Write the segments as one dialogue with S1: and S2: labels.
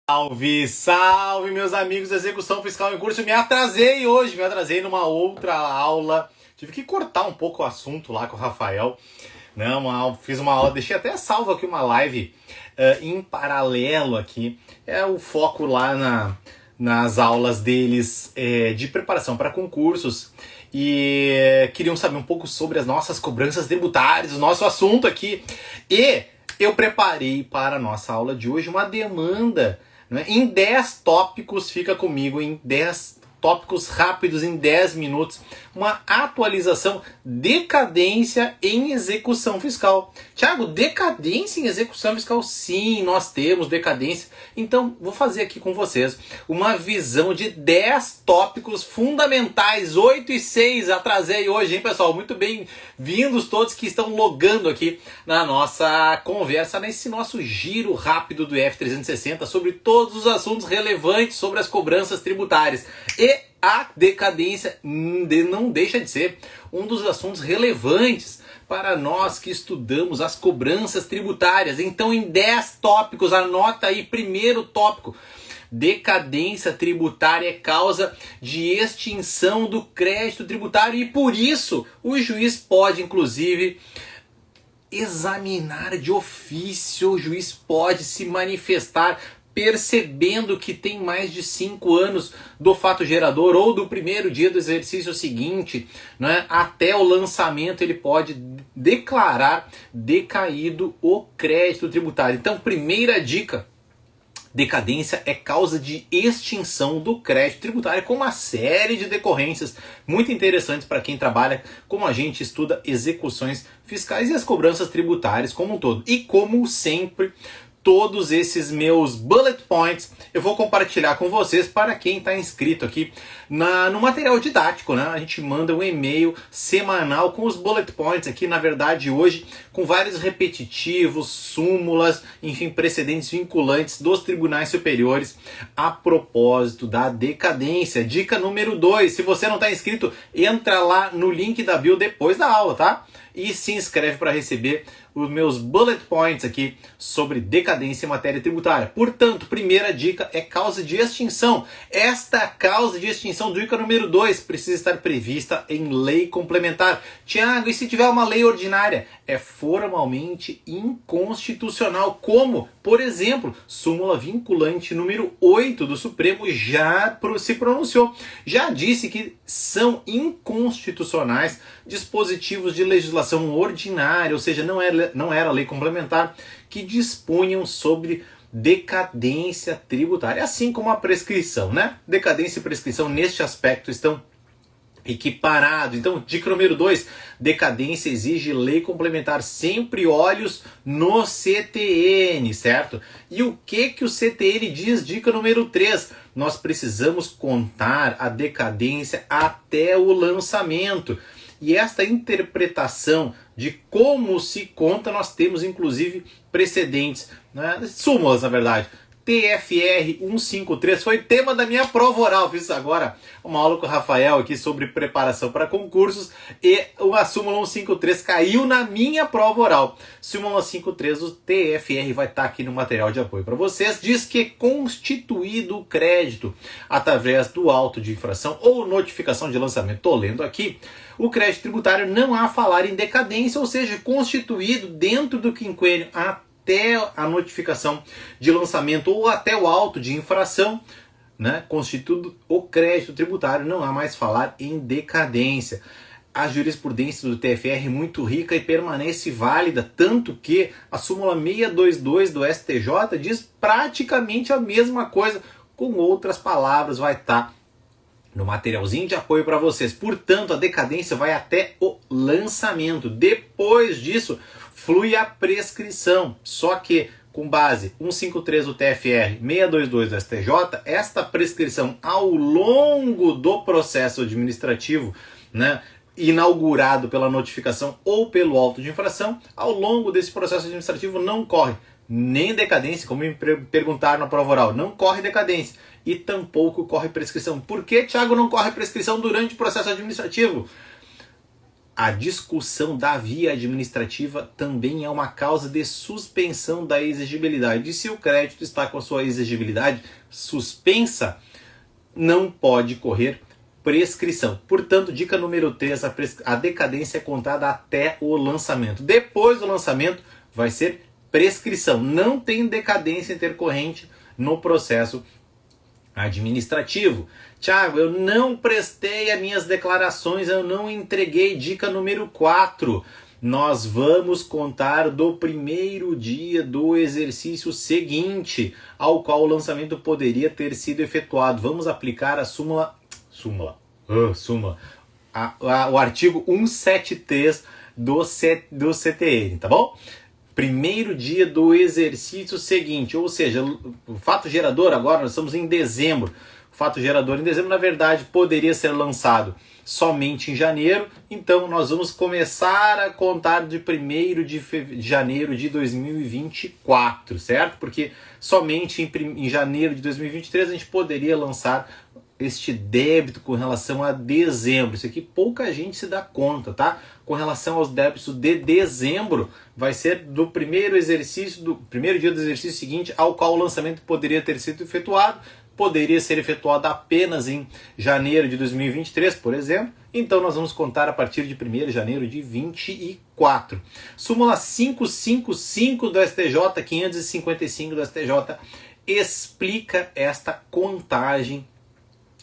S1: Salve, salve, meus amigos da Execução Fiscal em Curso. Me atrasei hoje, numa outra aula. Tive que cortar um pouco o assunto lá com o Rafael. Não, fiz uma aula, deixei até salvo aqui uma live em paralelo aqui. É o foco lá nas aulas deles de preparação para concursos. E queriam saber um pouco sobre as nossas cobranças tributárias, o nosso assunto aqui. E eu preparei para a nossa aula de hoje uma demanda, né, em 10 tópicos. Fica comigo, em 10 tópicos rápidos, em 10 minutos, uma atualização: decadência em execução fiscal. Tiago, decadência em execução fiscal? Sim, nós temos decadência. Então, vou fazer aqui com vocês uma visão de 10 tópicos fundamentais, 8 e 6, atrasei hoje, hein, pessoal? Muito bem-vindos todos que estão logando aqui na nossa conversa, nesse nosso giro rápido do F360 sobre todos os assuntos relevantes sobre as cobranças tributárias. E a decadência não deixa de ser um dos assuntos relevantes para nós que estudamos as cobranças tributárias. Então, em 10 tópicos, anota aí. Primeiro tópico: decadência tributária é causa de extinção do crédito tributário e, por isso, o juiz pode, inclusive, examinar de ofício. O juiz pode se manifestar percebendo que tem mais de 5 anos do fato gerador ou do primeiro dia do exercício seguinte, né, até o lançamento. Ele pode declarar decaído o crédito tributário. Então, primeira dica: decadência é causa de extinção do crédito tributário, com uma série de decorrências muito interessantes para quem trabalha como a gente, estuda execuções fiscais e as cobranças tributárias como um todo. E como sempre, todos esses meus bullet points eu vou compartilhar com vocês para quem está inscrito aqui no material didático, né? A gente manda um e-mail semanal com os bullet points aqui, na verdade hoje com vários repetitivos, súmulas, enfim, precedentes vinculantes dos tribunais superiores a propósito da decadência. Dica número 2, se você não está inscrito, entra lá no link da bio depois da aula, tá? E se inscreve para receber os meus bullet points aqui sobre decadência em matéria tributária. Portanto, primeira dica é causa de extinção. Esta causa de extinção, dica número 2, precisa estar prevista em lei complementar. Tiago, e se tiver uma lei ordinária? É formalmente inconstitucional, como, por exemplo, súmula vinculante número 8 do Supremo já se pronunciou. Já disse que são inconstitucionais dispositivos de legislação ordinária, ou seja, não era lei complementar, que dispunham sobre decadência tributária, assim como a prescrição, né? Decadência e prescrição neste aspecto estão equiparados. Então, dica número 2, decadência exige lei complementar. Sempre olhos no CTN, certo? E o que o CTN diz? Dica número 3, nós precisamos contar a decadência até o lançamento. E esta interpretação de como se conta, nós temos inclusive precedentes, né? Súmulas, na verdade. TFR 153 foi tema da minha prova oral. Fiz agora uma aula com o Rafael aqui sobre preparação para concursos e a súmula 153 caiu na minha prova oral. Súmula 153 do TFR vai estar aqui no material de apoio para vocês. Diz que constituído o crédito através do auto de infração ou notificação de lançamento, estou lendo aqui, o crédito tributário não há falar em decadência, ou seja, constituído dentro do quinquênio até a notificação de lançamento ou até o auto de infração, né, constituído o crédito tributário, não há mais falar em decadência. A jurisprudência do TFR é muito rica e permanece válida, tanto que a súmula 622 do STJ diz praticamente a mesma coisa, com outras palavras, vai estar no materialzinho de apoio para vocês. Portanto, a decadência vai até o lançamento. Depois disso, flui a prescrição. Só que, com base 153 do TFR, 622 do STJ, esta prescrição ao longo do processo administrativo, né, inaugurado pela notificação ou pelo auto de infração, ao longo desse processo administrativo não corre nem decadência, como me perguntaram na prova oral, não corre decadência e tampouco corre prescrição. Por que, Thiago, não corre prescrição durante o processo administrativo? A discussão da via administrativa também é uma causa de suspensão da exigibilidade. E se o crédito está com a sua exigibilidade suspensa, não pode correr prescrição. Portanto, dica número 3, a decadência é contada até o lançamento. Depois do lançamento, vai ser prescrição. Não tem decadência intercorrente no processo administrativo. Tiago, eu não prestei as minhas declarações, eu não entreguei. Dica número 4. Nós vamos contar do primeiro dia do exercício seguinte, ao qual o lançamento poderia ter sido efetuado. Vamos aplicar a o artigo 173 do CTN, tá bom? Primeiro dia do exercício seguinte, ou seja, o fato gerador, agora nós estamos em dezembro. O fato gerador em dezembro, na verdade, poderia ser lançado somente em janeiro, então nós vamos começar a contar de 1º de janeiro de 2024, certo? Porque somente em janeiro de 2023 a gente poderia lançar este débito com relação a dezembro. Isso aqui pouca gente se dá conta, tá? Com relação aos débitos de dezembro, vai ser do primeiro dia do exercício seguinte ao qual o lançamento poderia ter sido efetuado. Poderia ser efetuado apenas em janeiro de 2023, por exemplo. Então nós vamos contar a partir de 1º de janeiro de 2024. Súmula 555 do STJ, 555 do STJ, explica esta contagem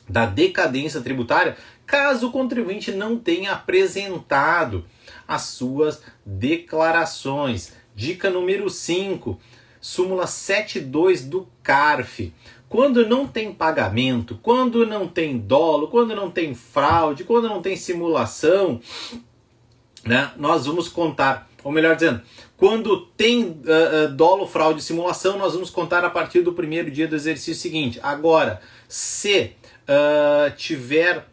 S1: da decadência tributária, caso o contribuinte não tenha apresentado as suas declarações. Dica número 5, súmula 72 do CARF. Quando não tem pagamento, quando não tem dolo, quando não tem fraude, quando não tem simulação, né, nós vamos contar, ou melhor dizendo, quando tem dolo, fraude e simulação, nós vamos contar a partir do primeiro dia do exercício seguinte. Agora, se tiver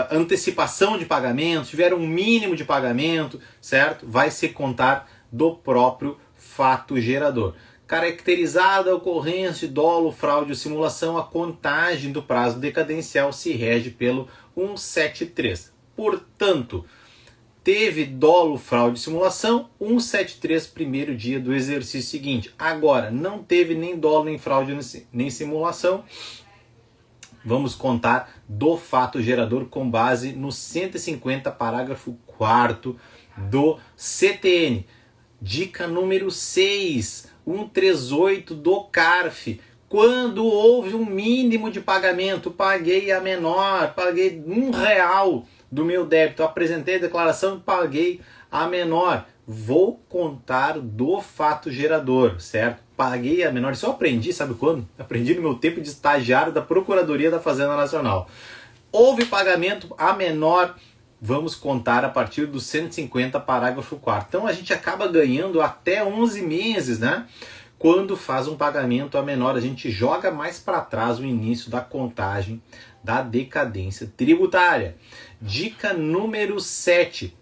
S1: antecipação de pagamento, tiver um mínimo de pagamento, certo? Vai se contar do próprio fato gerador. Caracterizada a ocorrência de dolo, fraude ou simulação, a contagem do prazo decadencial se rege pelo 173. Portanto, teve dolo, fraude e simulação, 173, primeiro dia do exercício seguinte. Agora, não teve nem dolo, nem fraude, nem simulação, vamos contar do fato gerador com base no 150, parágrafo 4º do CTN. Dica número 6, 138 do CARF. Quando houve um mínimo de pagamento, paguei a menor, paguei R$1 do meu débito, apresentei a declaração e paguei a menor. Vou contar do fato gerador, certo? Paguei a menor. Isso eu aprendi, sabe quando? Aprendi no meu tempo de estagiário da Procuradoria da Fazenda Nacional. Houve pagamento a menor, vamos contar a partir do 150, parágrafo 4º. Então a gente acaba ganhando até 11 meses, né? Quando faz um pagamento a menor, a gente joga mais para trás o início da contagem da decadência tributária. Dica número 7.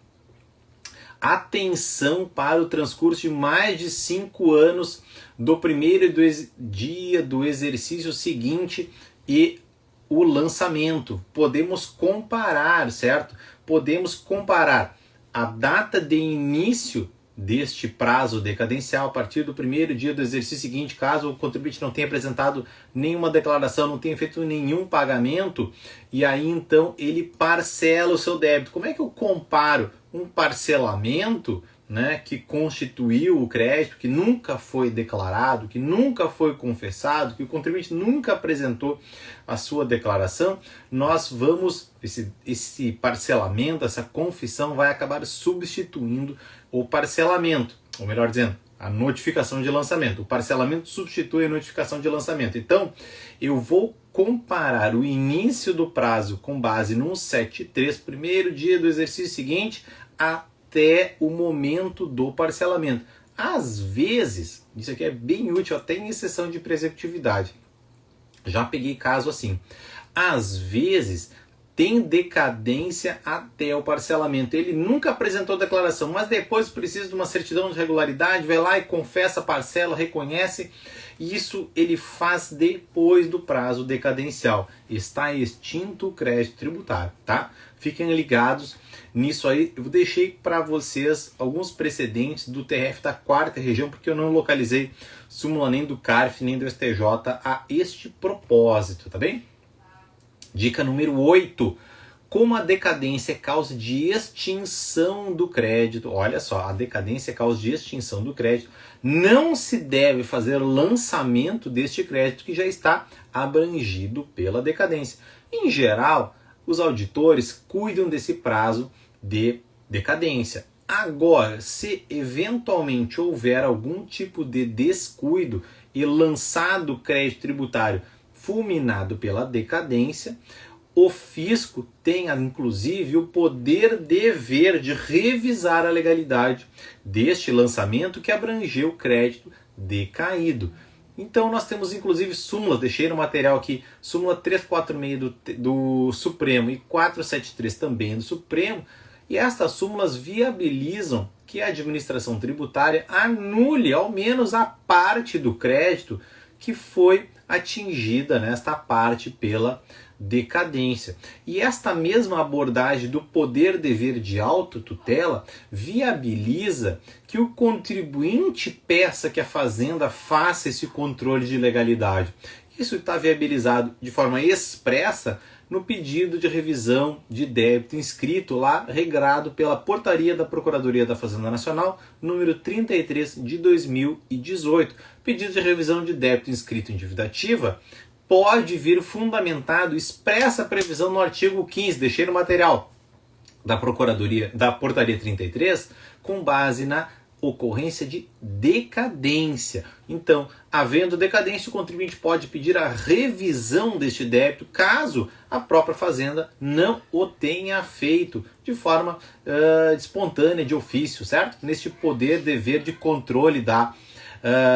S1: Atenção para o transcurso de mais de 5 anos do primeiro dia do exercício seguinte e o lançamento. Podemos comparar, certo? Podemos comparar a data de início deste prazo decadencial a partir do primeiro dia do exercício seguinte, caso o contribuinte não tenha apresentado nenhuma declaração, não tenha feito nenhum pagamento, e aí então ele parcela o seu débito. Como é que eu comparo um parcelamento, né, que constituiu o crédito, que nunca foi declarado, que nunca foi confessado, que o contribuinte nunca apresentou a sua declaração? Nós vamos, esse parcelamento, essa confissão vai acabar substituindo o parcelamento, ou melhor dizendo, a notificação de lançamento. O parcelamento substitui a notificação de lançamento. Então, eu vou comparar o início do prazo com base no 173, primeiro dia do exercício seguinte, até o momento do parcelamento. Às vezes, isso aqui é bem útil até em exceção de prescritividade. Já peguei caso assim. Às vezes, tem decadência até o parcelamento. Ele nunca apresentou declaração, mas depois precisa de uma certidão de regularidade, vai lá e confessa a parcela, reconhece. Isso ele faz depois do prazo decadencial. Está extinto o crédito tributário, tá? Fiquem ligados nisso aí. Eu deixei para vocês alguns precedentes do TRF da 4ª região, porque eu não localizei súmula nem do CARF, nem do STJ a este propósito, tá bem? Dica número 8. Como a decadência é causa de extinção do crédito, olha só, a decadência é causa de extinção do crédito, não se deve fazer lançamento deste crédito que já está abrangido pela decadência. Em geral, os auditores cuidam desse prazo de decadência. Agora, se eventualmente houver algum tipo de descuido e lançado crédito tributário fulminado pela decadência, o fisco tem, inclusive, o poder dever de revisar a legalidade deste lançamento que abrangeu o crédito decaído. Então nós temos, inclusive, súmulas, deixei no material aqui, súmula 346 do Supremo e 473 também do Supremo, e estas súmulas viabilizam que a administração tributária anule ao menos a parte do crédito que foi atingida nesta parte pela decadência. E esta mesma abordagem do poder-dever de autotutela viabiliza que o contribuinte peça que a Fazenda faça esse controle de legalidade. Isso está viabilizado de forma expressa no pedido de revisão de débito inscrito lá, regrado pela Portaria da Procuradoria da Fazenda Nacional, número 33 de 2018. Pedido de revisão de débito inscrito em dívida ativa pode vir fundamentado expressa previsão no artigo 15, deixei no material da Procuradoria, da Portaria 33, com base na ocorrência de decadência. Então, havendo decadência, o contribuinte pode pedir a revisão deste débito caso a própria Fazenda não o tenha feito de forma espontânea, de ofício, certo? Neste poder-dever de controle da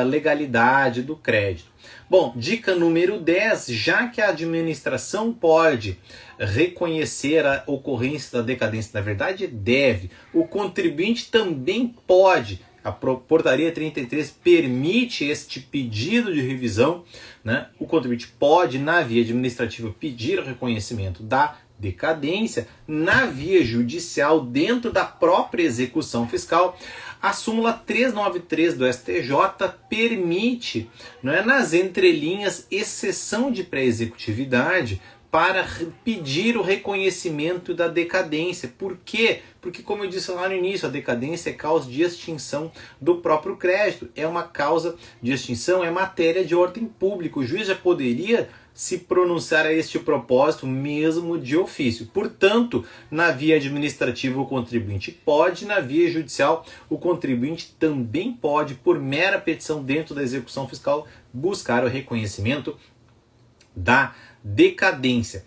S1: legalidade do crédito. Bom, dica número 10, já que a administração pode reconhecer a ocorrência da decadência, na verdade deve, o contribuinte também pode, a Portaria 33 permite este pedido de revisão, né? O contribuinte pode, na via administrativa, pedir o reconhecimento da decadência, na via judicial, dentro da própria execução fiscal. A súmula 393 do STJ permite, não é, nas entrelinhas, exceção de pré-executividade para pedir o reconhecimento da decadência. Por quê? Porque, como eu disse lá no início, a decadência é causa de extinção do próprio crédito. É uma causa de extinção, é matéria de ordem pública. O juiz já poderia se pronunciar a este propósito mesmo de ofício. Portanto, na via administrativa o contribuinte pode, na via judicial o contribuinte também pode, por mera petição dentro da execução fiscal, buscar o reconhecimento da decadência.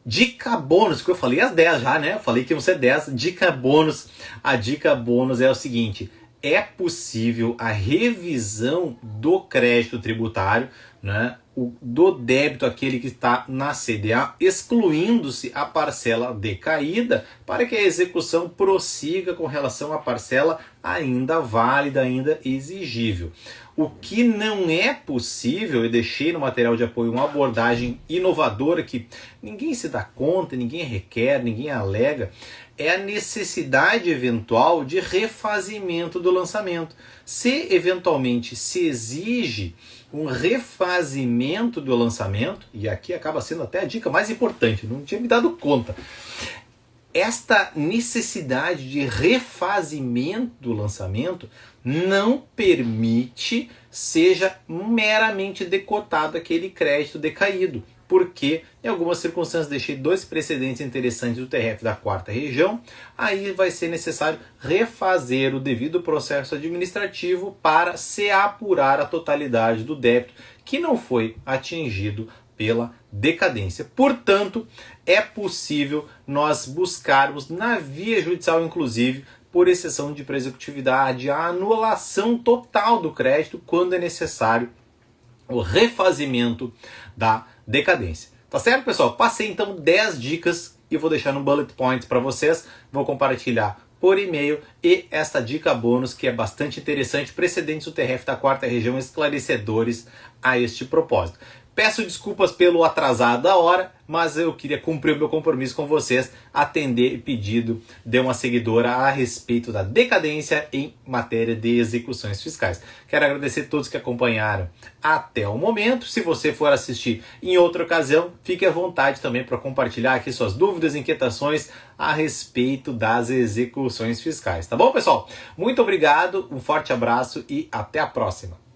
S1: Dica bônus, que eu falei as 10 já, né? Eu falei que iam ser 10. Dica bônus. A dica bônus é o seguinte: é possível a revisão do crédito tributário, né, do débito, aquele que está na CDA, excluindo-se a parcela decaída, para que a execução prossiga com relação à parcela ainda válida, ainda exigível. O que não é possível, eu deixei no material de apoio uma abordagem inovadora que ninguém se dá conta, ninguém requer, ninguém alega, é a necessidade eventual de refazimento do lançamento. Se eventualmente se exige um refazimento do lançamento, e aqui acaba sendo até a dica mais importante, não tinha me dado conta. Esta necessidade de refazimento do lançamento não permite seja meramente decotado aquele crédito decaído, porque em algumas circunstâncias deixei 2 precedentes interessantes do TRF da 4ª região, aí vai ser necessário refazer o devido processo administrativo para se apurar a totalidade do débito que não foi atingido pela decadência. Portanto, é possível nós buscarmos na via judicial, inclusive, por exceção de pré-executividade, a anulação total do crédito quando é necessário o refazimento da decadência. Tá certo, pessoal? Passei então 10 dicas e vou deixar no bullet point para vocês. Vou compartilhar por e-mail e esta dica bônus que é bastante interessante, precedentes do TRF da 4ª região esclarecedores a este propósito. Peço desculpas pelo atrasado da hora, mas eu queria cumprir o meu compromisso com vocês, atender pedido de uma seguidora a respeito da decadência em matéria de execuções fiscais. Quero agradecer a todos que acompanharam até o momento. Se você for assistir em outra ocasião, fique à vontade também para compartilhar aqui suas dúvidas e inquietações a respeito das execuções fiscais. Tá bom, pessoal? Muito obrigado, um forte abraço e até a próxima.